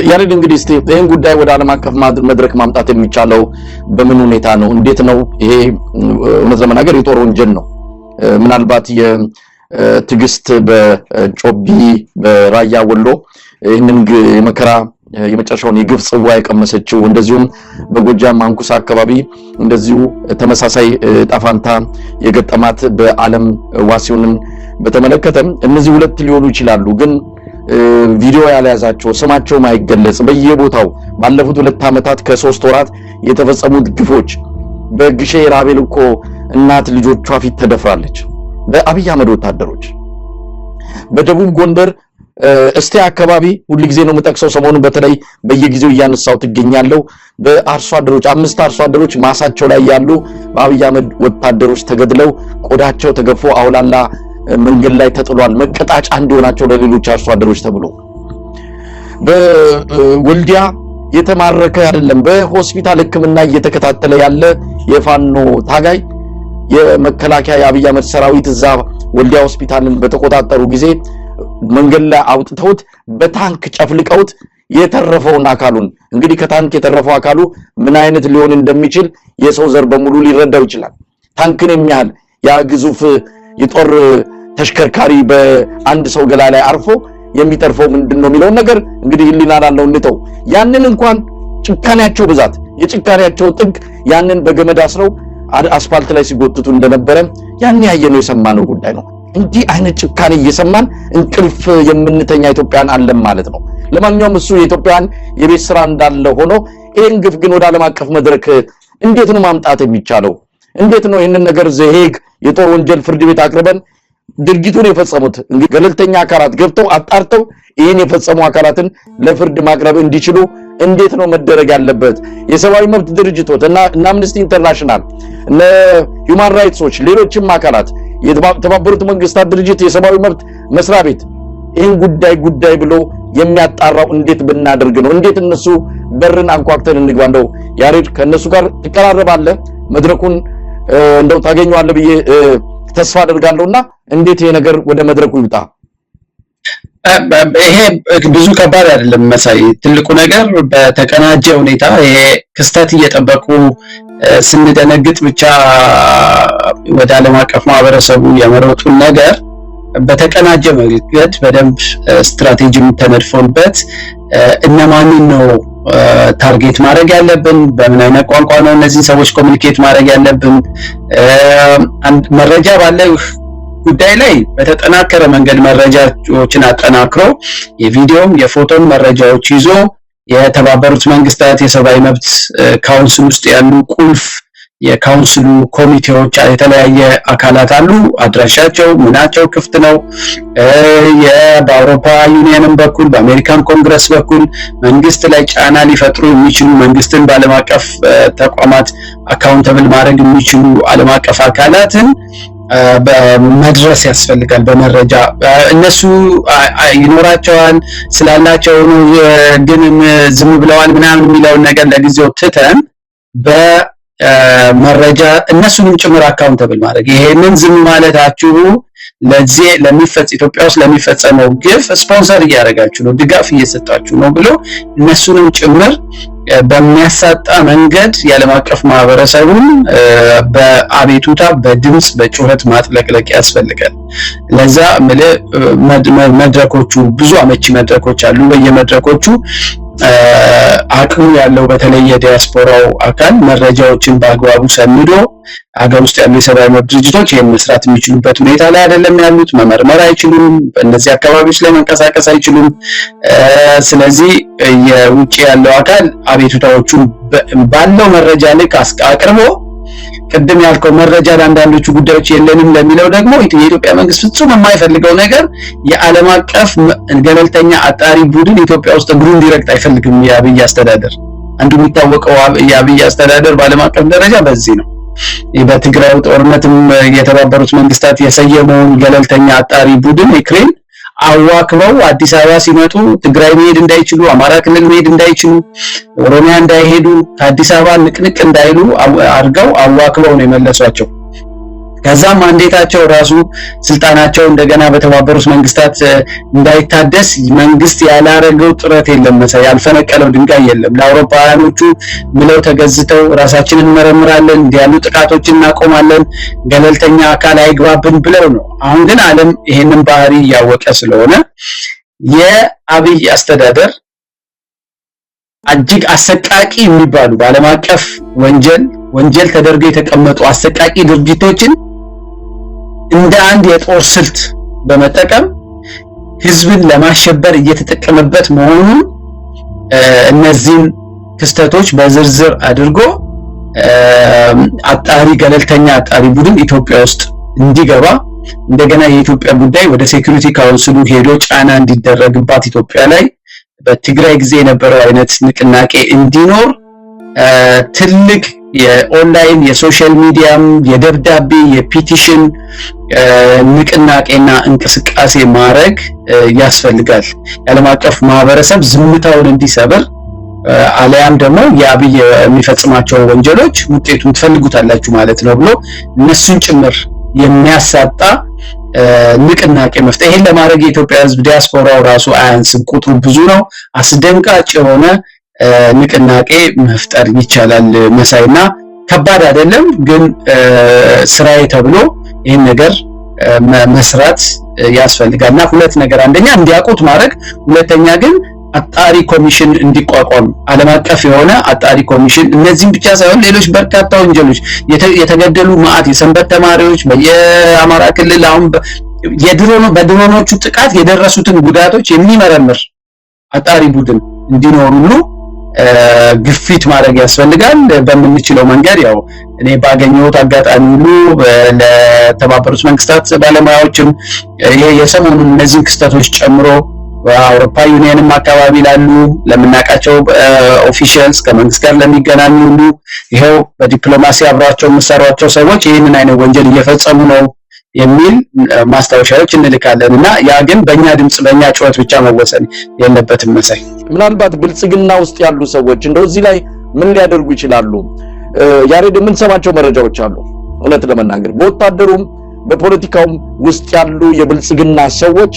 ያሬድ እንግዲህ እስቲ ይሄን ጉዳይ ወደ ዓለም አቀፍ መድረክ ማምጣት የሚቻለው በምን ሁኔታ ነው? እንዴት ነው? ይሄ እውነት ለመናገር የጦር ወንጀል ነው። ምናልባት የትግስት በጮቢ በራያ ወሎ ይህንን የመከራ የመጨረሻውን የግፍ ጽዋ የቀመሰችው እንደዚሁም በጎጃም አንኩሳ አካባቢ እንደዚሁ ተመሳሳይ ጣፋንታ የገጠማት በዓለም ዋሲውንን በተመለከተ እነዚህ ሁለት ሊሆኑ ይችላሉ። ግን ቪዲዮ ያለያዛቸው ስማቸው ማይገለጽ በየቦታው ባለፉት 2 ዓመታት ከ3 ወራት የተፈጸሙት ግፎች በግሼ ራቤል እኮ እናት ልጆቿ ፊት ተደፍራለች በአብይ አህመድ ወታደሮች። በደቡብ ጎንደር እስቴ አካባቢ ሁሉ ጊዜ ነው የምጠቅሰው፣ ሰሞኑን በተለይ በየጊዜው እያነሳው ትገኛለሁ። በአርሶ አደሮች 5 አርሶ አደሮች ማሳቸው ላይ ያሉ በአብይ አህመድ ወታደሮች ተገድለው ቆዳቸው ተገፎ አውላላ መንገድ ላይ ተጥሏል። መቀጣጫ እንዲሆናቸው ለሌሎች አርሶ አደሮች ተብሎ በወልዲያ የተማረከ አይደለም በሆስፒታል ሕክምና እየተከታተለ ያለ የፋኖ ታጋይ የመከላከያ የአብይ አህመድ ሰራዊት እዛ ወልዲያ ሆስፒታልን በተቆጣጠሩ ጊዜ መንገድ ላይ አውጥተውት በታንክ ጨፍልቀውት የተረፈውን አካሉን እንግዲህ ከታንክ የተረፈው አካሉ ምን አይነት ሊሆን እንደሚችል የሰው ዘር በሙሉ ሊረዳው ይችላል። ታንክን የሚያህል ያ ግዙፍ የጦር ተሽከርካሪ በአንድ ሰው ገላ ላይ አርፎ የሚተርፈው ምንድነው የሚለው ነገር እንግዲህ ህሊና ላለው እንተው። ያንን እንኳን ጭካኔያቸው ብዛት የጭካኔያቸው ጥግ ያንን በገመድ አስረው አስፋልት ላይ ሲጎትቱ እንደነበረ ያን ያየነው የሰማነው ጉዳይ ነው። እንዲህ አይነት ጭካኔ እየሰማን እንቅልፍ የምንተኛ ኢትዮጵያን አለም ማለት ነው። ለማንኛውም እሱ የኢትዮጵያን የቤት ስራ እንዳለ ሆኖ ይሄን ግፍ ግን ወደ ዓለም አቀፍ መድረክ እንዴት ነው ማምጣት የሚቻለው? እንዴት ነው ይሄንን ነገር ዘሄግ የጦር ወንጀል ፍርድ ቤት አቅርበን ድርጊቱን የፈጸሙት እንግዲህ ገለልተኛ አካላት ገብተው አጣርተው ይሄን የፈጸሙ አካላትን ለፍርድ ማቅረብ እንዲችሉ እንዴት ነው መደረግ ያለበት? የሰብአዊ መብት ድርጅቶች እና አምነስቲ ኢንተርናሽናል እና ሂውማን ራይትስ ዎች ሌሎችም አካላት የተባበሩት መንግስታት ድርጅት የሰብአዊ መብት መስሪያ ቤት ይህን ጉዳይ ብሎ የሚያጣራው እንዴት ብናደርግ ነው? እንዴት እነሱ በርን አንኳክተን እንግባ? እንደው ያሬድ ከነሱ ጋር ትቀራረባለህ፣ መድረኩን እንደው ታገኘዋለህ ብዬ ተስፋ አደርጋለሁና እንዴት ይሄ ነገር ወደ መድረኩ ይውጣ? ይሄ ብዙ ከባድ አይደለም መሳይ። ትልቁ ነገር በተቀናጀ ሁኔታ ይሄ ክስተት እየጠበቁ ስንደነግጥ ብቻ ወደ ዓለም አቀፍ ማህበረሰቡ ያመረቱን ነገር በተቀናጀ መንገድ በደንብ ስትራቴጂ ተነድፎበት እነማንን ነው ታርጌት ማድረግ ያለብን፣ በምን አይነት ቋንቋ ነው እነዚህ ሰዎች ኮሙኒኬት ማድረግ ያለብን፣ መረጃ ባለው ጉዳይ ላይ በተጠናከረ መንገድ መረጃዎችን አጠናክሮ የቪዲዮም የፎቶም መረጃዎች ይዞ የተባበሩት መንግስታት የሰብአዊ መብት ካውንስል ውስጥ ያሉ ቁልፍ የካውንስሉ ኮሚቴዎች የተለያየ አካላት አሉ። አድራሻቸው ምናቸው ክፍት ነው። በአውሮፓ ዩኒየንም በኩል በአሜሪካን ኮንግረስ በኩል መንግስት ላይ ጫና ሊፈጥሩ የሚችሉ መንግስትን በዓለም አቀፍ ተቋማት አካውንተብል ማድረግ የሚችሉ ዓለም አቀፍ አካላትን በመድረስ ያስፈልጋል። በመረጃ እነሱ ይኖራቸዋል ስላላቸው ነው ግን ዝም ብለዋል ምናምን የሚለውን ነገር ለጊዜው ትተን በመረጃ እነሱንም ጭምር አካውንተብል ማድረግ ይሄንን ዝም ማለታችሁ ለዚህ ኢትዮጵያ ውስጥ ለሚፈጸመው ግፍ ስፖንሰር እያደረጋችሁ ነው፣ ድጋፍ እየሰጣችሁ ነው ብሎ እነሱንም ጭምር በሚያሳጣ መንገድ የዓለም አቀፍ ማህበረሰቡን በአቤቱታ በድምጽ በጩኸት ማጥለቅለቅ ያስፈልጋል። ለዛ መድረኮቹ ብዙ አመቺ መድረኮች አሉ። በየመድረኮቹ አቅሙ ያለው በተለይ የዲያስፖራው አካል መረጃዎችን በአግባቡ ሰንዶ ሀገር ውስጥ ያሉ የሰብአዊ መብት ድርጅቶች ይህን መስራት የሚችሉበት ሁኔታ ላይ አይደለም ያሉት። መመርመር አይችሉም። በእነዚህ አካባቢዎች ላይ መንቀሳቀስ አይችሉም። ስለዚህ የውጭ ያለው አካል አቤቱታዎቹን ባለው መረጃ ላይ አቅርቦ ቅድም ያልከው መረጃ ለአንዳንዶቹ ጉዳዮች የለንም ለሚለው ደግሞ የኢትዮጵያ መንግስት ፍጹም የማይፈልገው ነገር የዓለም አቀፍ ገለልተኛ አጣሪ ቡድን ኢትዮጵያ ውስጥ እግሩን እንዲረግጥ አይፈልግም። የአብይ አስተዳደር አንዱ የሚታወቀው የአብይ አስተዳደር በዓለም አቀፍ ደረጃ በዚህ ነው። በትግራይ ጦርነትም የተባበሩት መንግስታት የሰየመውን ገለልተኛ አጣሪ ቡድን ዩክሬን አዋክበው አዲስ አበባ ሲመጡ ትግራይ መሄድ እንዳይችሉ፣ አማራ ክልል መሄድ እንዳይችሉ፣ ኦሮሚያ እንዳይሄዱ፣ ከአዲስ አበባ ንቅንቅ እንዳይሉ አድርገው አዋክበው ነው የመለሷቸው። ከዛ ማንዴታቸው ራሱ ስልጣናቸው እንደገና በተባበሩት መንግስታት እንዳይታደስ መንግስት ያላረገው ጥረት የለም መሰለኝ፣ ያልፈነቀለው ድንጋይ የለም። ለአውሮፓውያኖቹ ብለው ተገዝተው ራሳችንን እንመረምራለን፣ እንዲያሉ ጥቃቶችን እናቆማለን፣ ገለልተኛ አካል አይግባብን ብለው ነው። አሁን ግን ዓለም ይሄንን ባህሪ እያወቀ ስለሆነ የአብይ አስተዳደር እጅግ አሰቃቂ የሚባሉ በዓለም አቀፍ ወንጀል ተደርገው የተቀመጡ አሰቃቂ ድርጊቶችን እንደ አንድ የጦር ስልት በመጠቀም ህዝብን ለማሸበር እየተጠቀመበት መሆኑን እነዚህን ክስተቶች በዝርዝር አድርጎ ገለልተኛ አጣሪ ቡድን ኢትዮጵያ ውስጥ እንዲገባ እንደገና የኢትዮጵያ ጉዳይ ወደ ሴኩሪቲ ካውንስሉ ሄዶ ጫና እንዲደረግባት ኢትዮጵያ ላይ በትግራይ ጊዜ የነበረው አይነት ንቅናቄ እንዲኖር ትልቅ የኦንላይን የሶሻል ሚዲያም የደብዳቤ የፒቲሽን ንቅናቄና እንቅስቃሴ ማድረግ ያስፈልጋል። የዓለም አቀፍ ማህበረሰብ ዝምታውን እንዲሰብር አለያም ደግሞ የአብይ የሚፈጽማቸው ወንጀሎች ውጤቱን ትፈልጉታላችሁ ማለት ነው ብሎ እነሱን ጭምር የሚያሳጣ ንቅናቄ መፍጠር። ይሄን ለማድረግ የኢትዮጵያ ህዝብ ዲያስፖራው ራሱ አያንስም፣ ቁጥሩ ብዙ ነው። አስደንጋጭ የሆነ ንቅናቄ መፍጠር ይቻላል መሳይና ከባድ አይደለም፣ ግን ስራዬ ተብሎ ይሄን ነገር መስራት ያስፈልጋልና ሁለት ነገር፣ አንደኛ እንዲያውቁት ማድረግ፣ ሁለተኛ ግን አጣሪ ኮሚሽን እንዲቋቋም ዓለም አቀፍ የሆነ አጣሪ ኮሚሽን እነዚህም ብቻ ሳይሆን ሌሎች በርካታ ወንጀሎች የተገደሉ ማዕት የሰንበት ተማሪዎች በየአማራ ክልል አሁን በድሮኖቹ ጥቃት የደረሱትን ጉዳቶች የሚመረምር አጣሪ ቡድን እንዲኖር ሁሉ ግፊት ማድረግ ያስፈልጋል። በምንችለው መንገድ ያው እኔ ባገኘሁት አጋጣሚ ሁሉ ለተባበሩት መንግስታት ባለሙያዎችም ይሄ የሰሞኑን እነዚህን ክስተቶች ጨምሮ በአውሮፓ ዩኒየንም አካባቢ ላሉ ለምናውቃቸው ኦፊሻልስ ከመንግስት ጋር ለሚገናኙ ሁሉ ይሄው በዲፕሎማሲ አብሯቸው የሚሰሯቸው ሰዎች ይህንን አይነት ወንጀል እየፈጸሙ ነው የሚል ማስታወሻዎች እንልካለን እና ያ ግን በእኛ ድምጽ በእኛ ጩኸት ብቻ መወሰን የለበትም መሳይ። ምናልባት ብልጽግና ውስጥ ያሉ ሰዎች እንደው እዚህ ላይ ምን ሊያደርጉ ይችላሉ? ያሬድ የምንሰማቸው መረጃዎች አሉ። እውነት ለመናገር በወታደሩም በፖለቲካውም ውስጥ ያሉ የብልጽግና ሰዎች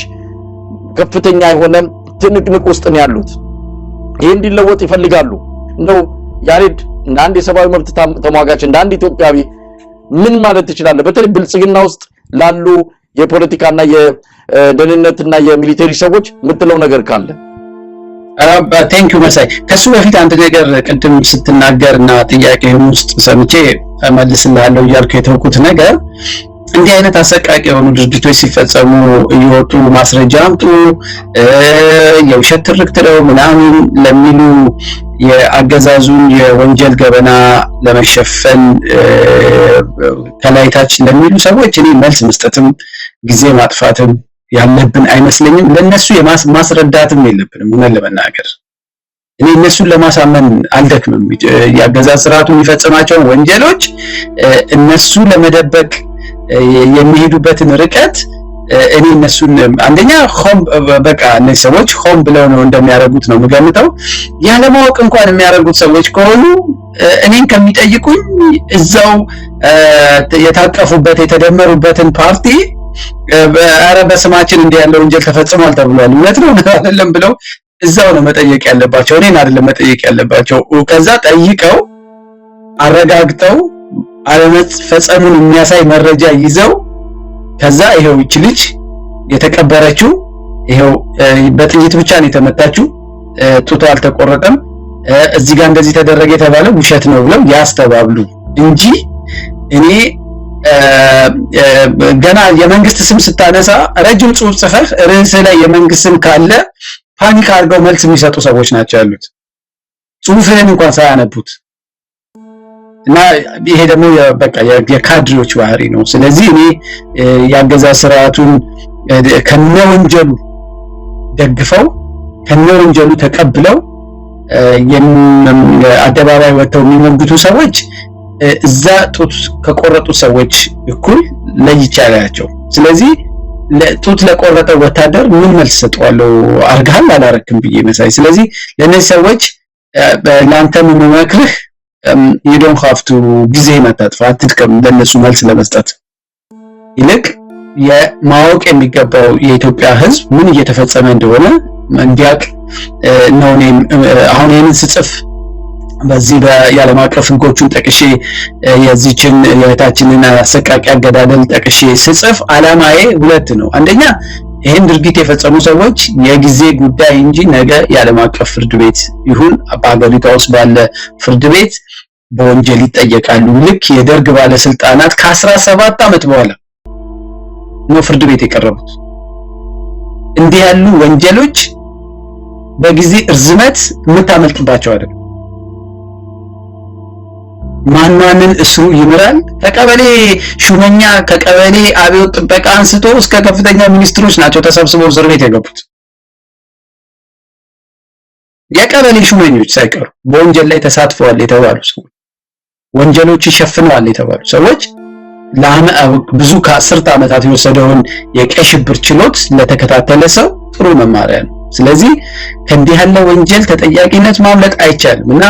ከፍተኛ የሆነ ትንቅንቅ ውስጥ ነው ያሉት። ይሄ እንዲለወጥ ይፈልጋሉ። እንደው ያሬድ እንደ አንድ የሰብአዊ መብት ተሟጋች እንደ አንድ ኢትዮጵያዊ ምን ማለት ትችላለህ? በተለይ ብልጽግና ውስጥ ላሉ የፖለቲካና የደህንነትና የሚሊተሪ ሰዎች የምትለው ነገር ካለ? ቴንክ ዩ መሳይ። ከሱ በፊት አንድ ነገር ቅድም ስትናገርና ጥያቄም ውስጥ ሰምቼ መልስልሃለሁ እያልኩ የተውኩት ነገር እንዲህ አይነት አሰቃቂ የሆኑ ድርጊቶች ሲፈጸሙ እየወጡ ማስረጃ አምጡ፣ የውሸት ትርክት ነው ምናምን ለሚሉ የአገዛዙን የወንጀል ገበና ለመሸፈን ከላይታች ለሚሉ ሰዎች እኔ መልስ መስጠትም ጊዜ ማጥፋትም ያለብን አይመስለኝም። ለነሱ ማስረዳትም የለብንም። ሆነ ለመናገር እኔ እነሱን ለማሳመን አልደክምም። የአገዛዝ ስርዓቱ የሚፈጽማቸው ወንጀሎች እነሱ ለመደበቅ የሚሄዱበትን ርቀት እኔ እነሱን አንደኛ በቃ እነዚህ ሰዎች ሆም ብለው ነው እንደሚያደርጉት ነው የምገምተው። ያለማወቅ እንኳን የሚያደርጉት ሰዎች ከሆኑ እኔን ከሚጠይቁኝ እዛው የታቀፉበት የተደመሩበትን ፓርቲ ኧረ በስማችን እንዲህ ያለው ወንጀል ተፈጽሟል ተብሏል እውነት ነው አይደለም ብለው እዛው ነው መጠየቅ ያለባቸው፣ እኔን አይደለም መጠየቅ ያለባቸው። ከዛ ጠይቀው አረጋግጠው አለመፈጸሙን የሚያሳይ መረጃ ይዘው ከዛ ይሄው እቺ ልጅ የተቀበረችው ይሄው በጥይት ብቻ ነው የተመታችው፣ ጡቷ አልተቆረጠም፣ እዚህ ጋር እንደዚህ ተደረገ የተባለው ውሸት ነው ብለው ያስተባብሉ እንጂ እኔ ገና የመንግስት ስም ስታነሳ ረጅም ጽሑፍ ጽፈህ ርዕስ ላይ የመንግስት ስም ካለ ፓኒክ አድርገው መልስ የሚሰጡ ሰዎች ናቸው ያሉት ጽሑፍህን እንኳን ሳያነቡት። እና ይሄ ደግሞ በቃ የካድሬዎች ባህሪ ነው። ስለዚህ እኔ ያገዛዝ ስርዓቱን ከነወንጀሉ ደግፈው ከነወንጀሉ ተቀብለው አደባባይ ወጥተው የሚሞግቱ ሰዎች እዛ ጡት ከቆረጡ ሰዎች እኩል ለይቻላቸው። ስለዚህ ጡት ለቆረጠ ወታደር ምን መልስ ሰጠዋለሁ? አርጋል አላረክም ብዬ መሳይ። ስለዚህ ለነዚህ ሰዎች ለአንተም የምመክርህ you don't have to ጊዜ ማጣጥፋ አትድከም ለነሱ መልስ ለመስጠት። ይልቅ የማወቅ የሚገባው የኢትዮጵያ ሕዝብ ምን እየተፈጸመ እንደሆነ እንዲያውቅ ነው። እኔም አሁን ይህንን ስጽፍ በዚህ የዓለም አቀፍ ሕጎቹን ጠቅሼ የዚችን የእህታችንን አሰቃቂ አገዳደል ጠቅሼ ስጽፍ ዓላማዬ ሁለት ነው። አንደኛ ይህን ድርጊት የፈጸሙ ሰዎች የጊዜ ጉዳይ እንጂ ነገ የዓለም አቀፍ ፍርድ ቤት ይሁን በአገሪቷ ውስጥ ባለ ፍርድ ቤት በወንጀል ይጠየቃሉ። ልክ የደርግ ባለስልጣናት ከ17 ዓመት በኋላ ነው ፍርድ ቤት የቀረቡት። እንዲህ ያሉ ወንጀሎች በጊዜ እርዝመት የምታመልጥባቸው አይደለም። ማንማንን እስሩ ይምራል። ከቀበሌ ሹመኛ ከቀበሌ አብዮት ጥበቃ አንስቶ እስከ ከፍተኛ ሚኒስትሮች ናቸው ተሰብስበው እስር ቤት የገቡት። የቀበሌ ሹመኞች ሳይቀሩ በወንጀል ላይ ተሳትፈዋል የተባሉ ሰዎች፣ ወንጀሎች ይሸፍነዋል የተባሉ ሰዎች ብዙ ከ10 ዓመታት የወሰደውን የቀይ ሽብር ችሎት ለተከታተለ ሰው ጥሩ መማሪያ ነው። ስለዚህ ከእንዲህ ያለ ወንጀል ተጠያቂነት ማምለጥ አይቻልም እና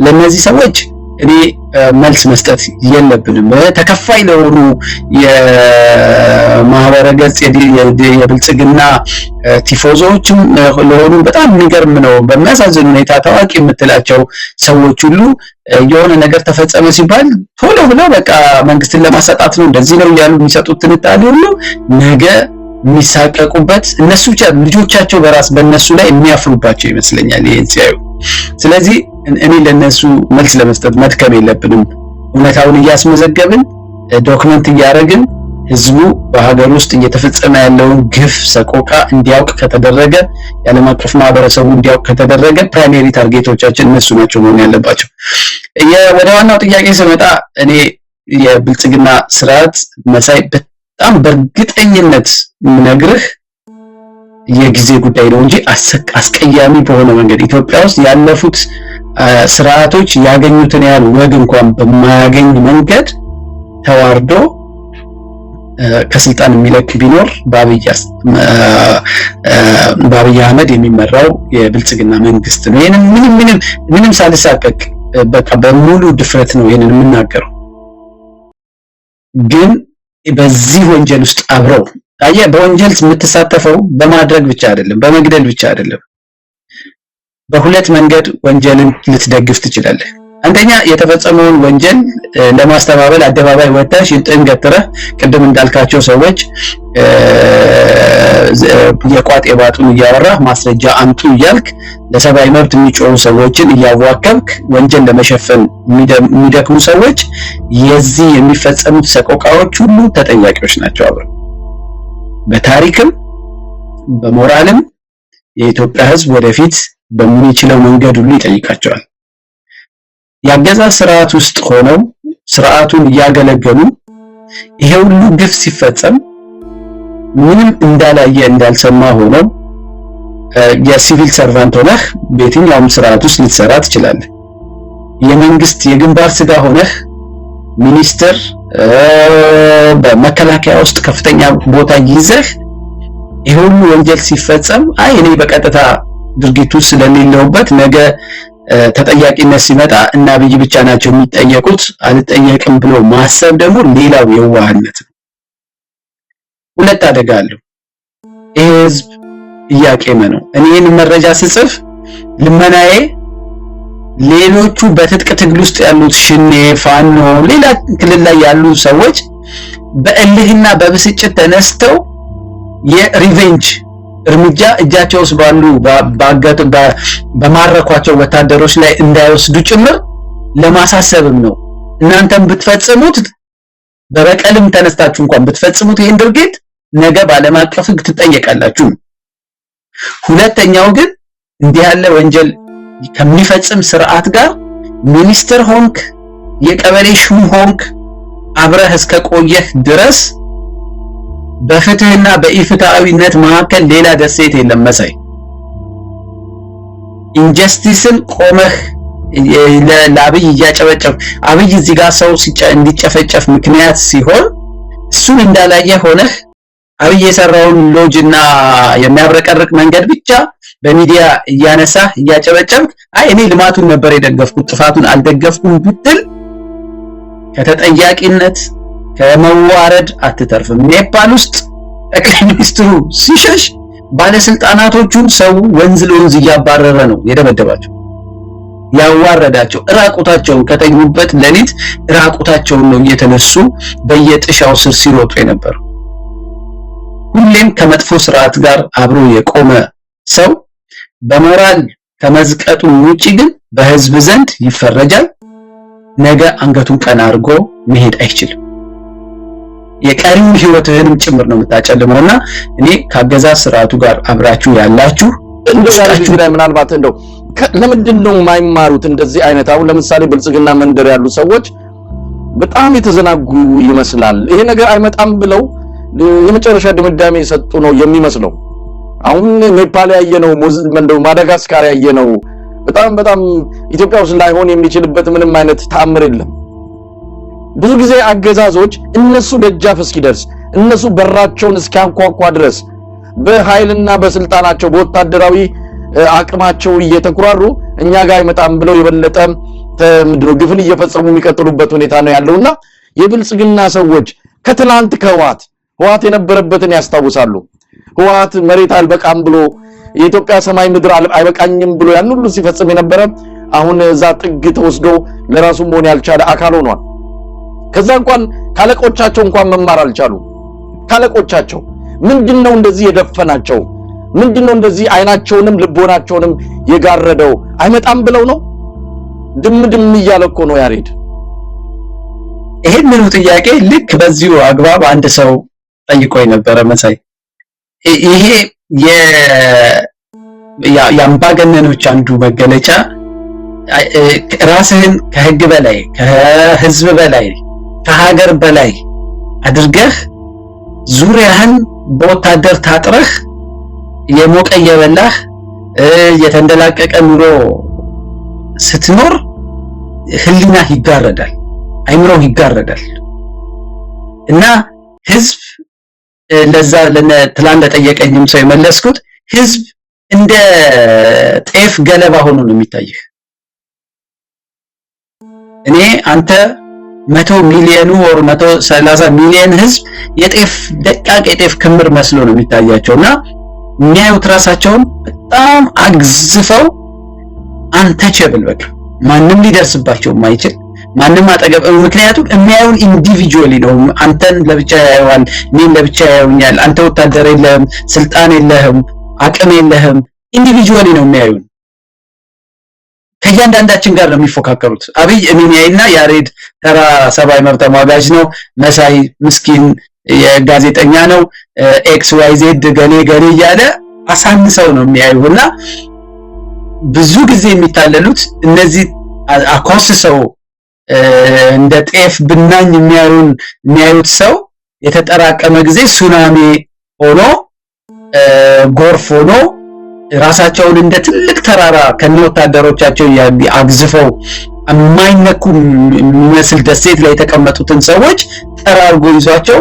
ለነዚህ ሰዎች እኔ መልስ መስጠት የለብንም። ተከፋይ ለሆኑ የማህበረ ገጽ የብልጽግና ቲፎዞዎችም ለሆኑ በጣም የሚገርም ነው። በሚያሳዝን ሁኔታ ታዋቂ የምትላቸው ሰዎች ሁሉ የሆነ ነገር ተፈጸመ ሲባል ቶሎ ብለው በቃ መንግስትን ለማሳጣት ነው እንደዚህ ነው እያሉ የሚሰጡት ትንታኔ ሁሉ ነገ የሚሳቀቁበት እነሱ ብቻ ልጆቻቸው በእነሱ ላይ የሚያፍሩባቸው ይመስለኛል ይሄን ሲያዩ። ስለዚህ እኔ ለነሱ መልስ ለመስጠት መድከም የለብንም። እውነታውን እያስመዘገብን ዶክመንት እያደረግን ህዝቡ በሀገር ውስጥ እየተፈጸመ ያለውን ግፍ ሰቆቃ እንዲያውቅ ከተደረገ የዓለም አቀፍ ማህበረሰቡ እንዲያውቅ ከተደረገ ፕራይሜሪ ታርጌቶቻችን እነሱ ናቸው መሆን ያለባቸው። ወደ ዋናው ጥያቄ ስመጣ እኔ የብልጽግና ስርዓት መሳይ በጣም በእርግጠኝነት የምነግርህ የጊዜ ጉዳይ ነው እንጂ አስቀያሚ በሆነ መንገድ ኢትዮጵያ ውስጥ ያለፉት ስርዓቶች ያገኙትን ያህል ወግ እንኳን በማያገኝ መንገድ ተዋርዶ ከስልጣን የሚለቅ ቢኖር በአብይ አህመድ የሚመራው የብልጽግና መንግስት ነው። ይሄንን ምንም ሳልሳቀቅ በቃ በሙሉ ድፍረት ነው ይሄንን የምናገረው። ግን በዚህ ወንጀል ውስጥ አብረው በወንጀል የምትሳተፈው በማድረግ ብቻ አይደለም፣ በመግደል ብቻ አይደለም። በሁለት መንገድ ወንጀልን ልትደግፍ ትችላለህ። አንደኛ የተፈጸመውን ወንጀል ለማስተባበል አደባባይ ወጥተህ ሽንጥን ገትረህ ቅድም እንዳልካቸው ሰዎች የቋጥ የባጡን እያወራህ ማስረጃ አምጡ እያልክ ለሰብአዊ መብት የሚጮሁ ሰዎችን እያዋከብክ ወንጀል ለመሸፈን የሚደክሙ ሰዎች የዚህ የሚፈጸሙት ሰቆቃዎች ሁሉ ተጠያቂዎች ናቸው። አብረው በታሪክም በሞራልም የኢትዮጵያ ሕዝብ ወደፊት በሚችለው መንገድ ሁሉ ይጠይቃቸዋል። የአገዛዝ ስርዓት ውስጥ ሆነው ስርዓቱን እያገለገሉ ይሄ ሁሉ ግፍ ሲፈጸም ምንም እንዳላየ እንዳልሰማ ሆነው የሲቪል ሰርቫንት ሆነህ በየትኛውም ስርዓት ውስጥ ልትሰራ ትችላለህ። የመንግስት የግንባር ስጋ ሆነህ ሚኒስትር በመከላከያ ውስጥ ከፍተኛ ቦታ ይዘህ ይሄ ሁሉ ወንጀል ሲፈጸም እኔ በቀጥታ ድርጊቱ ስለሌለውበት ነገ ተጠያቂነት ሲመጣ እና አብይ ብቻ ናቸው የሚጠየቁት አልጠየቅም ብሎ ማሰብ ደግሞ ሌላው የዋህነት ነው። ሁለት አደጋ አለው። ይሄ ህዝብ እያቄመ ነው። እኔ ይህን መረጃ ስጽፍ ልመናዬ ሌሎቹ በትጥቅ ትግል ውስጥ ያሉት ሽኔ፣ ፋኖ፣ ሌላ ክልል ላይ ያሉ ሰዎች በእልህና በብስጭት ተነስተው የሪቬንጅ እርምጃ እጃቸው ውስጥ ባሉ በማረኳቸው ወታደሮች ላይ እንዳይወስዱ ጭምር ለማሳሰብም ነው። እናንተም ብትፈጽሙት በበቀልም ተነስታችሁ እንኳን ብትፈጽሙት ይሄን ድርጊት ነገ በዓለም አቀፍ ሕግ ትጠየቃላችሁ። ሁለተኛው ግን እንዲህ ያለ ወንጀል ከሚፈጽም ስርዓት ጋር ሚኒስትር ሆንክ የቀበሌ ሹም ሆንክ አብረህ እስከ ቆየህ ድረስ በፍትህና በኢፍትሃዊነት መካከል ሌላ ደሴት የለም መሳይ። ኢንጀስቲስን ቆመህ ለአብይ እያጨበጨብ አብይ እዚህ ጋር ሰው እንዲጨፈጨፍ ምክንያት ሲሆን እሱን እንዳላየ ሆነህ አብይ የሰራውን ሎጅና የሚያብረቀርቅ መንገድ ብቻ በሚዲያ እያነሳህ እያጨበጨብክ እኔ ልማቱን ነበር የደገፍኩት ጥፋቱን አልደገፍኩም ብትል ከተጠያቂነት ከመዋረድ አትተርፍም። ኔፓል ውስጥ ጠቅላይ ሚኒስትሩ ሲሸሽ ባለስልጣናቶቹን ሰው ወንዝ ለወንዝ እያባረረ ነው የደበደባቸው፣ ያዋረዳቸው። ራቁታቸውን ከተኙበት ሌሊት ራቁታቸውን ነው እየተነሱ በየጥሻው ስር ሲሮጡ የነበረው። ሁሌም ከመጥፎ ስርዓት ጋር አብሮ የቆመ ሰው በሞራል ከመዝቀጡ ውጪ ግን በህዝብ ዘንድ ይፈረጃል። ነገ አንገቱን ቀና አድርጎ መሄድ አይችልም። የቀሪው ህይወትህንም ጭምር ነው የምታጨልመውና እኔ ከአገዛዝ ስርዓቱ ጋር አብራችሁ ያላችሁ እንደዚህ ላይ ምናልባት እንደው ለምንድን ነው የማይማሩት እንደዚህ አይነት? አሁን ለምሳሌ ብልጽግና መንደር ያሉ ሰዎች በጣም የተዘናጉ ይመስላል። ይሄ ነገር አይመጣም ብለው የመጨረሻ ድምዳሜ የሰጡ ነው የሚመስለው። አሁን ኔፓል ያየነው ማዳጋስካር ያየነው በጣም ኢትዮጵያ ውስጥ ላይሆን የሚችልበት ምንም አይነት ተአምር የለም። ብዙ ጊዜ አገዛዞች እነሱ ደጃፍ እስኪደርስ እነሱ በራቸውን እስኪያንኳኳ ድረስ በኃይልና በስልጣናቸው በወታደራዊ አቅማቸው እየተኩራሩ እኛ ጋር አይመጣም ብለው የበለጠ ግፍን እየፈጸሙ የሚቀጥሉበት ሁኔታ ነው ያለውና የብልጽግና ሰዎች ከትላንት ህወሓት የነበረበትን ያስታውሳሉ። ህወሓት መሬት አልበቃም ብሎ የኢትዮጵያ ሰማይ ምድር አይበቃኝም ብሎ ያን ሁሉ ሲፈጽም የነበረ አሁን እዛ ጥግ ተወስዶ ለራሱ መሆን ያልቻለ አካል ሆኗል። ከዛ እንኳን ካለቆቻቸው እንኳን መማር አልቻሉ። ካለቆቻቸው ምንድነው እንደዚህ የደፈናቸው? ምንድነው እንደዚህ አይናቸውንም ልቦናቸውንም የጋረደው? አይመጣም ብለው ነው? ድምድም እያለ እኮ ነው ያሬድ። ይሄንን ጥያቄ ልክ በዚሁ አግባብ አንድ ሰው ጠይቆኝ ነበረ መሳይ። ይሄ የአምባገነኖች አንዱ መገለጫ ራስህን ከህግ በላይ ከህዝብ በላይ ከሀገር በላይ አድርገህ ዙሪያህን በወታደር ታጥረህ የሞቀ የበላህ የተንደላቀቀ ኑሮ ስትኖር ህሊናህ ይጋረዳል፣ አይምሮህ ይጋረዳል። እና ህዝብ ለዛ ትላንት ለጠየቀኝም ሰው የመለስኩት ህዝብ እንደ ጤፍ ገለባ ሆኖ ነው የሚታይህ። እኔ አንተ 100 ሚሊዮኑ ወር 130 ሚሊዮን ህዝብ የጤፍ ደቃቅ የጤፍ ክምር መስሎ ነው የሚታያቸውና የሚያዩት ራሳቸውን በጣም አግዝፈው አንተቸብል በቃ ማንም ሊደርስባቸው የማይችል ማንም አጠገብ። ምክንያቱም የሚያዩን ኢንዲቪጁዋሊ ነው። አንተን ለብቻ ያዩዋል፣ እኔን ለብቻ ያዩኛል። አንተ ወታደር የለህም፣ ስልጣን የለህም፣ አቅም የለህም። ኢንዲቪጁዋሊ ነው የሚያዩን። ከእያንዳንዳችን ጋር ነው የሚፎካከሩት። አብይ እሚኒያይና ያሬድ ተራ ሰብአዊ መብት ተሟጋች ነው፣ መሳይ ምስኪን የጋዜጠኛ ነው፣ ኤክስ ዋይ ዜድ ገሌ እያለ አሳንሰው ነው የሚያዩና ብዙ ጊዜ የሚታለሉት እነዚህ አኮስሰው እንደ ጤፍ ብናኝ የሚያዩት ሰው የተጠራቀመ ጊዜ ሱናሚ ሆኖ ጎርፍ ሆኖ ራሳቸውን እንደ ትልቅ ተራራ ከነወታደሮቻቸው አግዝፈው የማይነኩ የሚመስል ደሴት ላይ የተቀመጡትን ሰዎች ጠራርጎ ይዟቸው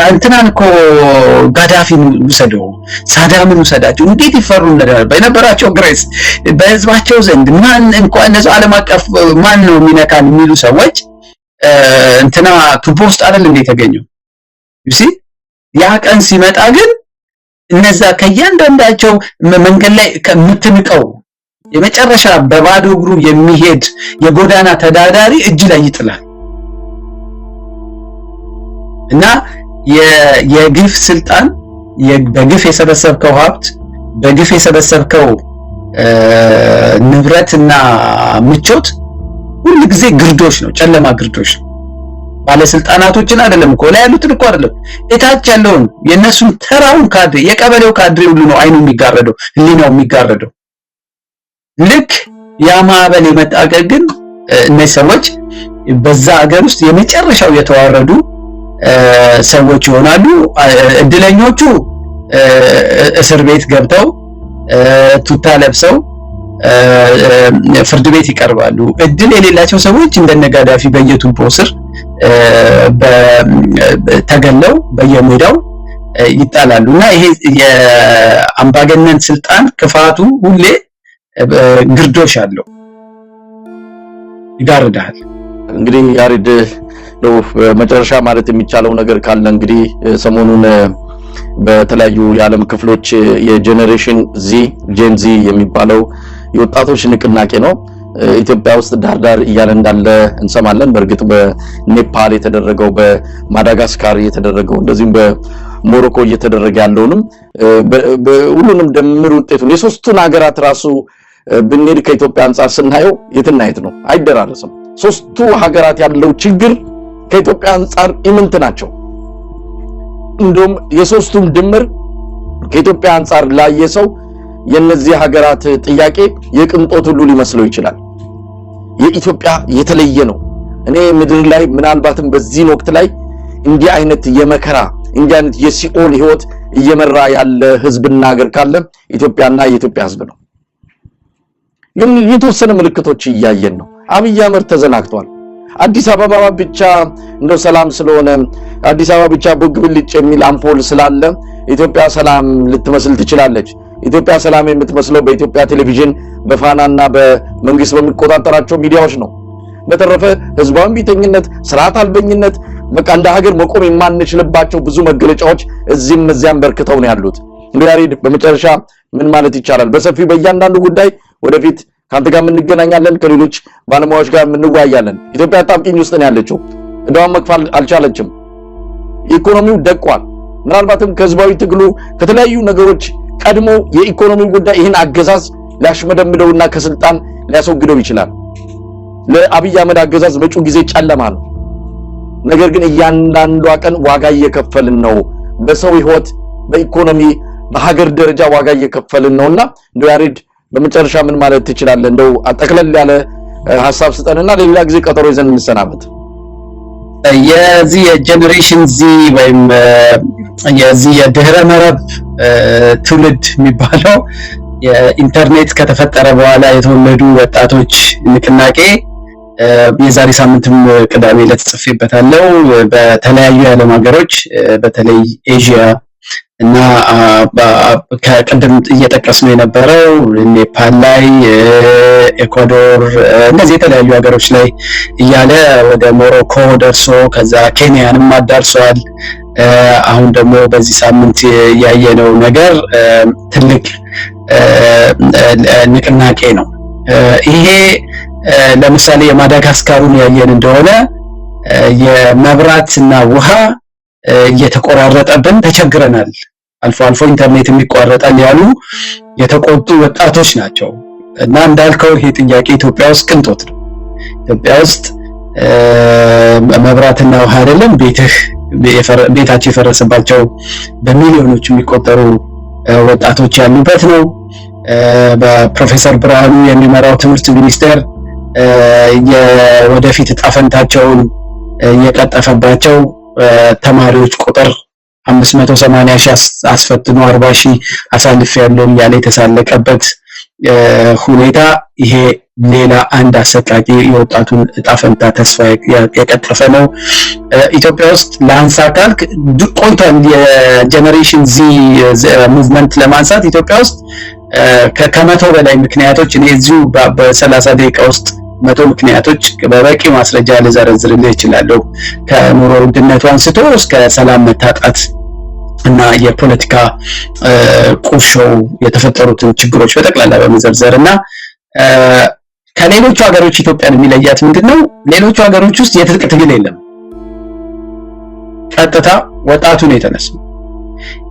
እንትናን እኮ ጋዳፊን ውሰደው፣ ሳዳምን ውሰዳቸው እንዴት ይፈሩ ነበር በነበራቸው ግሬስ በህዝባቸው ዘንድ ማን እንኳን እነሱ ዓለም አቀፍ ማን ነው የሚነካን የሚሉ ሰዎች እንትና ቱቦ ውስጥ አይደል እንዴ የተገኘው? ይሲ ያ ቀን ሲመጣ ግን እነዛ ከእያንዳንዳቸው መንገድ ላይ ከምትንቀው የመጨረሻ በባዶ እግሩ የሚሄድ የጎዳና ተዳዳሪ እጅ ላይ ይጥላል። እና የግፍ ስልጣን በግፍ የሰበሰብከው ሀብት በግፍ የሰበሰብከው ንብረትና ምቾት ሁሉ ጊዜ ግርዶሽ ነው፣ ጨለማ ግርዶሽ ነው። ባለስልጣናቶችን አይደለም እኮ ላይ ያሉትን እኮ አይደለም፣ እታች ያለውን የነሱን ተራውን ካድሬ የቀበሌው ካድሬ ሁሉ ነው አይኑ የሚጋረደው፣ ህሊናው የሚጋረደው። ልክ ያ ማዕበል የመጣ ግን እነዚህ ሰዎች በዛ ሀገር ውስጥ የመጨረሻው የተዋረዱ ሰዎች ይሆናሉ። እድለኞቹ እስር ቤት ገብተው ቱታ ለብሰው ፍርድ ቤት ይቀርባሉ። እድል የሌላቸው ሰዎች እንደነ ጋዳፊ በየቱቦ ስር ተገለው በየሜዳው ይጣላሉ። እና ይሄ የአምባገነን ስልጣን ክፋቱ ሁሌ ግርዶሽ አለው፣ ይጋርዳል። እንግዲህ ያሬድ ነው መጨረሻ ማለት የሚቻለው ነገር ካለ እንግዲህ ሰሞኑን በተለያዩ የዓለም ክፍሎች የጄኔሬሽን ጄንዚ የሚባለው የወጣቶች ንቅናቄ ነው ኢትዮጵያ ውስጥ ዳርዳር እያለ እንዳለ እንሰማለን። በእርግጥ በኔፓል የተደረገው በማዳጋስካር የተደረገው እንደዚህም በሞሮኮ እየተደረገ ያለውንም ሁሉንም ደምር ውጤቱን የሶስቱን ሀገራት ራሱ ብንሄድ ከኢትዮጵያ አንፃር ስናየው የትናየት ነው አይደራረስም። ሶስቱ ሀገራት ያለው ችግር ከኢትዮጵያ አንፃር ኢምንት ናቸው። እንደውም የሶስቱም ድምር ከኢትዮጵያ አንፃር ላየሰው የነዚህ ሀገራት ጥያቄ የቅንጦት ሁሉ ሊመስለው ይችላል። የኢትዮጵያ የተለየ ነው። እኔ ምድር ላይ ምናልባትም በዚህ ወቅት ላይ እንዲህ አይነት የመከራ እንዲህ አይነት የሲኦል ህይወት እየመራ ያለ ህዝብና ሀገር ካለ ኢትዮጵያና የኢትዮጵያ ህዝብ ነው። ግን የተወሰነ ምልክቶች እያየን ነው። አብይ አህመድ ተዘናግቷል። አዲስ አበባ ብቻ እንደው ሰላም ስለሆነ አዲስ አበባ ብቻ ቦግብልጭ የሚል አምፖል ስላለ ኢትዮጵያ ሰላም ልትመስል ትችላለች። ኢትዮጵያ ሰላም የምትመስለው በኢትዮጵያ ቴሌቪዥን በፋናና በመንግስት በሚቆጣጠራቸው ሚዲያዎች ነው። በተረፈ ህዝባዊ ቢተኝነት፣ ስርዓት አልበኝነት በቃ እንደ ሀገር መቆም የማንችልባቸው ብዙ መገለጫዎች እዚህም እዚያም በርክተው ነው ያሉት። እንግዲህ ያሬድ በመጨረሻ ምን ማለት ይቻላል? በሰፊው በእያንዳንዱ ጉዳይ ወደፊት ካንተ ጋር እንገናኛለን፣ ከሌሎች ባለሙያዎች ጋር እንወያያለን። ኢትዮጵያ አጣብቂኝ ውስጥ ነው ያለችው። እንደውም መክፈል አልቻለችም። ኢኮኖሚው ደቋል። ምናልባትም ከህዝባዊ ትግሉ ከተለያዩ ነገሮች ቀድሞ የኢኮኖሚው ጉዳይ ይህን አገዛዝ ሊያሽመደምደውና ከስልጣን ሊያስወግደው ይችላል። ለአብይ አህመድ አገዛዝ መጪው ጊዜ ጨለማ ነው። ነገር ግን እያንዳንዷ ቀን ዋጋ እየከፈልን ነው። በሰው ህይወት፣ በኢኮኖሚ፣ በሀገር ደረጃ ዋጋ እየከፈልን ነውና እንደው ያሬድ በመጨረሻ ምን ማለት ትችላለህ? እንደው አጠቅለል ያለ ሐሳብ ስጠንና ለሌላ ጊዜ ቀጠሮ ይዘን እንሰናበት። የዚህ የጄኔሬሽን ዚ ወይም የዚህ የድህረ መረብ ትውልድ የሚባለው የኢንተርኔት ከተፈጠረ በኋላ የተወለዱ ወጣቶች ንቅናቄ የዛሬ ሳምንትም ቅዳሜ ዕለት ጽፌበታለሁ። በተለያዩ የዓለም ሀገሮች በተለይ ኤዥያ እና ከቀደም እየጠቀስነው የነበረው ኔፓል ላይ፣ ኤኳዶር፣ እነዚህ የተለያዩ ሀገሮች ላይ እያለ ወደ ሞሮኮ ደርሶ ከዛ ኬንያንም አዳርሷል። አሁን ደግሞ በዚህ ሳምንት ያየነው ነገር ትልቅ ንቅናቄ ነው። ይሄ ለምሳሌ የማዳጋስካሩን ያየን እንደሆነ የመብራትና ውሃ እየተቆራረጠብን ተቸግረናል፣ አልፎ አልፎ ኢንተርኔት የሚቋረጣል ያሉ የተቆጡ ወጣቶች ናቸው። እና እንዳልከው ይሄ ጥያቄ ኢትዮጵያ ውስጥ ቅንጦት ነው። ኢትዮጵያ ውስጥ መብራትና ውሃ አይደለም ቤታቸው የፈረሰባቸው በሚሊዮኖች የሚቆጠሩ ወጣቶች ያሉበት ነው። በፕሮፌሰር ብርሃኑ የሚመራው ትምህርት ሚኒስቴር የወደፊት ዕጣ ፈንታቸውን የቀጠፈባቸው ተማሪዎች ቁጥር 580 ሺህ አስፈትኖ 40 ሺህ አሳልፍ ያለው ያለ የተሳለቀበት ሁኔታ ይሄ ሌላ አንድ አሰቃቂ የወጣቱን ዕጣ ፈንታ ተስፋ የቀጠፈ ነው። ኢትዮጵያ ውስጥ ለአንሳ ካልክ ቆይቷል። የጄኔሬሽን ዚ ሙቭመንት ለማንሳት ኢትዮጵያ ውስጥ ከመቶ በላይ ምክንያቶች እኔ እዚሁ በ30 ደቂቃ ውስጥ 100 ምክንያቶች በበቂ ማስረጃ ልዘረዝርልህ እችላለሁ። ከኑሮ ውድነቱ አንስቶ እስከ ሰላም መታጣት እና የፖለቲካ ቁርሾ የተፈጠሩትን ችግሮች በጠቅላላ በመዘርዘርና ከሌሎቹ ሀገሮች ኢትዮጵያን የሚለያት ምንድነው? ሌሎቹ ሀገሮች ውስጥ የትጥቅ ትግል የለም። ቀጥታ ወጣቱን የተነሱ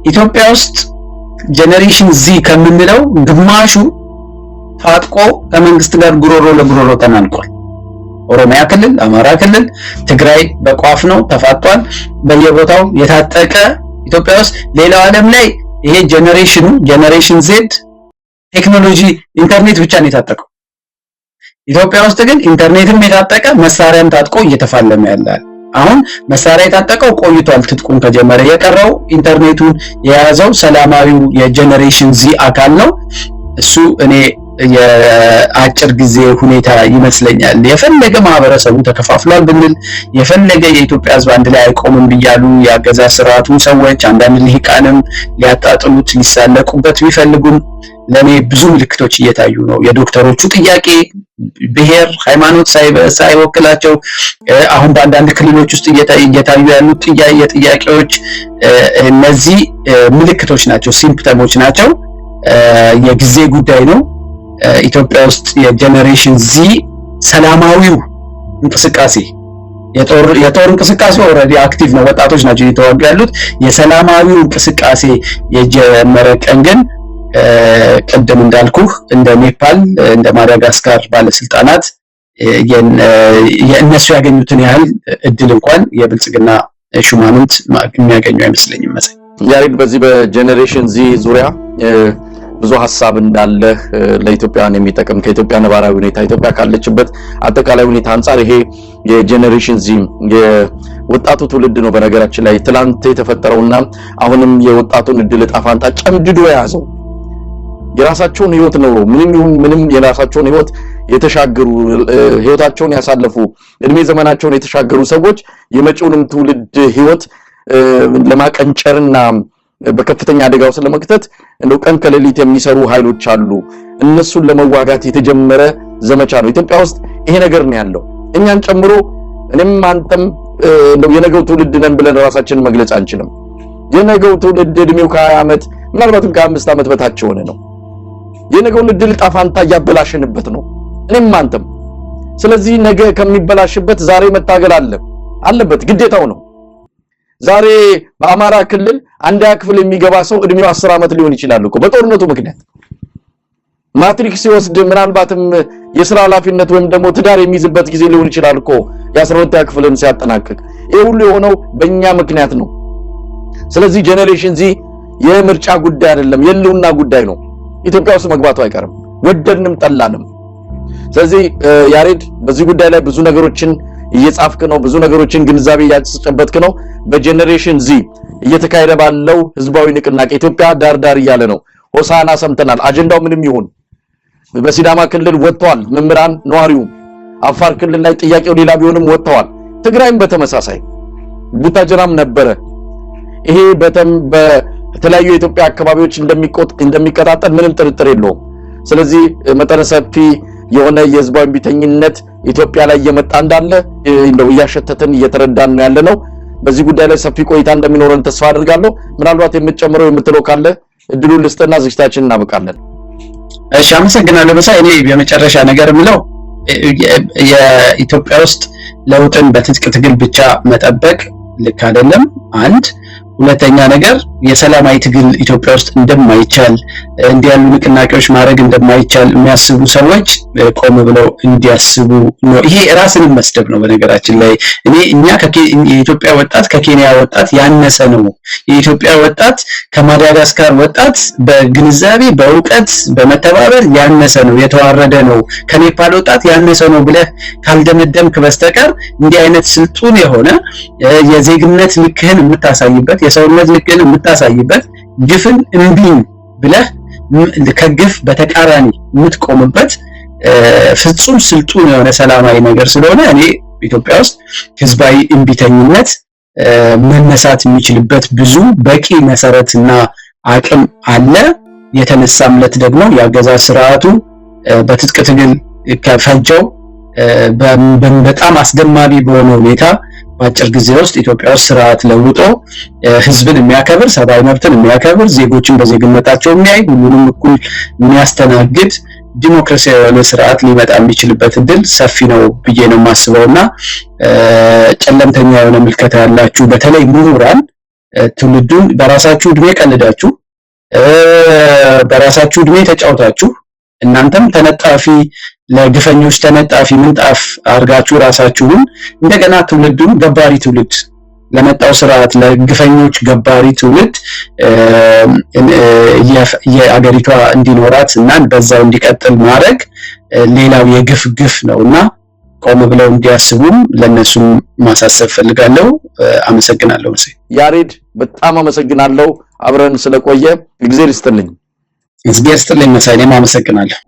ኢትዮጵያ ውስጥ ጄኔሬሽን ዚ ከምንለው ግማሹ ታጥቆ ከመንግስት ጋር ጉሮሮ ለጉሮሮ ተናንቋል። ኦሮሚያ ክልል፣ አማራ ክልል፣ ትግራይ በቋፍ ነው ተፋጧል። በየቦታው የታጠቀ ኢትዮጵያ ውስጥ ሌላው ዓለም ላይ ይሄ ጄኔሬሽን ዜድ ቴክኖሎጂ ኢንተርኔት ብቻ ነው የታጠቀው። ኢትዮጵያ ውስጥ ግን ኢንተርኔትም የታጠቀ መሳሪያም ታጥቆ እየተፋለመ ያለ። አሁን መሳሪያ የታጠቀው ቆይቷል ትጥቁን ከጀመረ። የቀረው ኢንተርኔቱን የያዘው ሰላማዊው የጄኔሬሽን ዚ አካል ነው። እሱ እኔ የአጭር ጊዜ ሁኔታ ይመስለኛል። የፈለገ ማህበረሰቡ ተከፋፍሏል ብንል፣ የፈለገ የኢትዮጵያ ሕዝብ አንድ ላይ አይቆምም ብያሉ የአገዛዝ ስርዓቱን ሰዎች አንዳንድ ልሂቃንም ሊያጣጥሉት ሊሳለቁበት ቢፈልጉም ለኔ ብዙ ምልክቶች እየታዩ ነው። የዶክተሮቹ ጥያቄ ብሔር ሃይማኖት ሳይወክላቸው አሁን በአንዳንድ ክልሎች ውስጥ እየታዩ ያሉት ጥያቄዎች እነዚህ ምልክቶች ናቸው፣ ሲምፕተሞች ናቸው። የጊዜ ጉዳይ ነው። ኢትዮጵያ ውስጥ የጄኔሬሽን ዚ ሰላማዊው እንቅስቃሴ የጦር እንቅስቃሴ ኦልሬዲ አክቲቭ ነው፣ ወጣቶች ናቸው እየተዋጉ ያሉት። የሰላማዊው እንቅስቃሴ የጀመረ ቀን ግን ቀደም እንዳልኩህ እንደ ኔፓል እንደ ማዳጋስካር ባለስልጣናት የእነሱ ያገኙትን ያህል እድል እንኳን የብልጽግና ሹማምንት የሚያገኙ አይመስለኝም። መሰለኝ ያሬድ፣ በዚህ በጄኔሬሽን ዚ ዙሪያ ብዙ ሐሳብ እንዳለ ለኢትዮጵያን የሚጠቅም ከኢትዮጵያ ነባራዊ ሁኔታ ኢትዮጵያ ካለችበት አጠቃላይ ሁኔታ አንፃር ይሄ የጄኔሬሽን ዚ የወጣቱ ትውልድ ነው። በነገራችን ላይ ትላንት የተፈጠረውና አሁንም የወጣቱን እድል ዕጣ ፈንታ ጨምድዶ የያዘው የራሳቸውን ህይወት ነው። ምንም የራሳቸውን ህይወት የተሻገሩ ህይወታቸውን ያሳለፉ እድሜ ዘመናቸውን የተሻገሩ ሰዎች የመጪውንም ትውልድ ህይወት ለማቀንጨርና በከፍተኛ አደጋው ስለመክተት እንደው ቀን ከሌሊት የሚሰሩ ኃይሎች አሉ። እነሱን ለመዋጋት የተጀመረ ዘመቻ ነው። ኢትዮጵያ ውስጥ ይሄ ነገር ነው ያለው። እኛን ጨምሮ እኔም አንተም እንደው የነገው ትውልድ ነን ብለን ራሳችንን መግለጽ አንችልም። የነገው ትውልድ እድሜው ከ20 ዓመት ምናልባትም ከ5 ዓመት በታች የሆነ ነው። የነገውን እድል ዕጣ ፈንታ እያበላሽንበት ነው እኔም አንተም። ስለዚህ ነገ ከሚበላሽበት ዛሬ መታገል አለበት፣ ግዴታው ነው። ዛሬ በአማራ ክልል አንደኛ ክፍል የሚገባ ሰው እድሜው 10 ዓመት ሊሆን ይችላል እኮ በጦርነቱ ምክንያት ማትሪክስ ሲወስድ ምናልባትም የሥራ ኃላፊነት ወይም ደግሞ ትዳር የሚይዝበት ጊዜ ሊሆን ይችላል እኮ የ12ኛ ክፍልን ሲያጠናቅቅ። ይሄ ሁሉ የሆነው በእኛ ምክንያት ነው። ስለዚህ ጄኔሬሽን ዚ የምርጫ ጉዳይ አይደለም፣ የህልውና ጉዳይ ነው። ኢትዮጵያ ውስጥ መግባቱ አይቀርም ወደድንም ጠላንም። ስለዚህ ያሬድ በዚህ ጉዳይ ላይ ብዙ ነገሮችን እየጻፍክ ነው፣ ብዙ ነገሮችን ግንዛቤ እያስጨበጥክ ነው። በጄኔሬሽን ዚ እየተካሄደ ባለው ህዝባዊ ንቅናቄ ኢትዮጵያ ዳር እያለ ነው። ሆሳና ሰምተናል። አጀንዳው ምንም ይሁን በሲዳማ ክልል ወጥቷል መምህራን ነዋሪው። አፋር ክልል ላይ ጥያቄው ሌላ ቢሆንም ወጥተዋል። ትግራይም በተመሳሳይ ቡታጅራም ነበረ። ይሄ በተለያዩ የኢትዮጵያ አካባቢዎች እንደሚቀጣጠል ምንም ጥርጥር የለውም። ስለዚህ መጠነ ሰፊ የሆነ የህዝባዊ ቢተኝነት ኢትዮጵያ ላይ እየመጣ እንዳለ እንደው እያሸተተን እየተረዳን ነው ያለነው። በዚህ ጉዳይ ላይ ሰፊ ቆይታ እንደሚኖረን ተስፋ አድርጋለሁ። ምናልባት የምትጨምረው የምትለው ካለ እድሉን ልስጥና ዝግጅታችንን እናበቃለን። እሺ፣ አመሰግናለሁ መሳይ። እኔ የመጨረሻ ነገር የምለው የኢትዮጵያ ውስጥ ለውጥን በትጥቅ ትግል ብቻ መጠበቅ ልክ አይደለም። አንድ ሁለተኛ ነገር የሰላማዊ ትግል ኢትዮጵያ ውስጥ እንደማይቻል እንዲህ ያሉ ንቅናቄዎች ማድረግ እንደማይቻል የሚያስቡ ሰዎች ቆም ብለው እንዲያስቡ ነው። ይሄ ራስን መስደብ ነው። በነገራችን ላይ እኛ የኢትዮጵያ ወጣት ከኬንያ ወጣት ያነሰ ነው። የኢትዮጵያ ወጣት ከማዳጋስካር ወጣት በግንዛቤ በእውቀት በመተባበር ያነሰ ነው፣ የተዋረደ ነው። ከኔፓል ወጣት ያነሰ ነው ብለህ ካልደመደምክ በስተቀር እንዲህ አይነት ስልጡን የሆነ የዜግነት ልክህን የምታሳይበት የሰውነት ልክህን የምታሳይበት ግፍን እምቢኝ ብለህ ከግፍ በተቃራኒ የምትቆምበት ፍጹም ስልጡን የሆነ ሰላማዊ ነገር ስለሆነ እኔ ኢትዮጵያ ውስጥ ህዝባዊ እምቢተኝነት መነሳት የሚችልበት ብዙ በቂ መሰረትና አቅም አለ። የተነሳምለት ደግሞ የአገዛዝ ስርዓቱ በትጥቅ ትግል ከፈጀው በጣም አስደማሚ በሆነ ሁኔታ በአጭር ጊዜ ውስጥ ኢትዮጵያ ውስጥ ስርዓት ለውጦ ህዝብን የሚያከብር ሰብአዊ መብትን የሚያከብር ዜጎችን በዜግነታቸው የሚያይ ሁሉንም እኩል የሚያስተናግድ ዲሞክራሲያዊ የሆነ ስርዓት ሊመጣ የሚችልበት እድል ሰፊ ነው ብዬ ነው የማስበውና ጨለምተኛ የሆነ ምልከታ ያላችሁ በተለይ ምሁራን ትውልዱን በራሳችሁ እድሜ ቀልዳችሁ በራሳችሁ እድሜ ተጫውታችሁ እናንተም ተነጣፊ ለግፈኞች ተነጣፊ ምንጣፍ አርጋችሁ ራሳችሁን እንደገና ትውልዱን ገባሪ ትውልድ ለመጣው ስርዓት ለግፈኞች ገባሪ ትውልድ የአገሪቷ እንዲኖራት እና በዛው እንዲቀጥል ማድረግ ሌላው የግፍ ነውና ቆም ብለው እንዲያስቡም ለነሱም ማሳሰብ ፈልጋለሁ። አመሰግናለሁ። ያሬድ በጣም አመሰግናለሁ። አብረን ስለቆየ እግዚአብሔር ይስጥልኝ። እግዚአብሔር ይስጥልኝ መሳይ። እኔም አመሰግናለሁ።